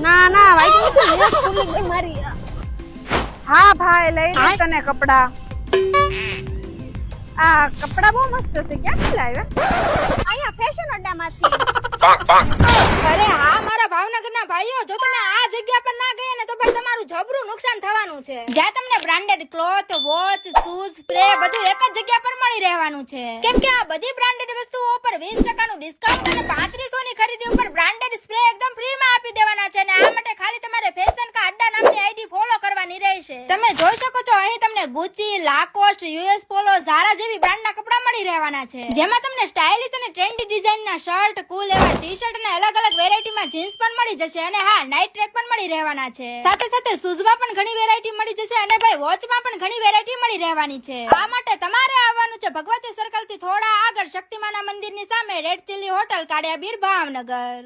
ના ના વાઈ મારી હા ભાઈ લઈ લે તને કપડા આ કપડા બહુ મસ્ત છે ક્યાંથી લાવ્યા અહીંયા ફેશન અડ્ડામાંથી અરે હા મારા ભાવનગરના ભાઈઓ જો તમે આ જગ્યા પર ના ગયા ને તો ભાઈ તમારું જબરું નુકસાન થવાનું છે જ્યાં તમને branded cloth watch shoes spray બધું એક જ જગ્યા પર મળી રહેવાનું છે કેમ કે આ બધી બ્રાન્ડેડ વસ્તુઓ ઉપર 20% નું ડિસ્કાઉન્ટ અને 3500 ની ખરીદી ઉપર બ્રાન્ડેડ સ્પ્રે એકદમ ફ્રી માં આપી દેવાના છે અને આ માટે ખાલી તમારે ફેશન કા અડ્ડા નામની આઈડી ફોલો કરવાની રહેશે તમે જોઈ શકો છો અહીં તમને ગુચી લાકોસ્ટ યુએસ પોલો ઝારા જેવી બ્રાન્ડના કપડા મળી રહેવાના છે જેમાં તમને સ્ટાઇલિશ અને ટ્રેન્ડી ડિઝાઇનના શર્ટ કુલ એવા ટી-શર્ટ અને અલગ અલગ વેરાયટીમાં જીન્સ પણ મળી જશે અને હા નાઇટ ટ્રેક પણ મળી રહેવાના છે સાથે સાથે શૂઝમાં પણ ઘણી વેરાયટી મળી જશે અને ભાઈ વોચમાં પણ ઘણી વેરાયટી મળી રહેવાની છે આ માટે તમારે આવવાનું છે ભગવતી સર્કલ થી થોડા આગળ શક્તિમાના મંદિરની સામે રેડ ચીલી હોટલ કાળિયા બીડ ભાવનગર।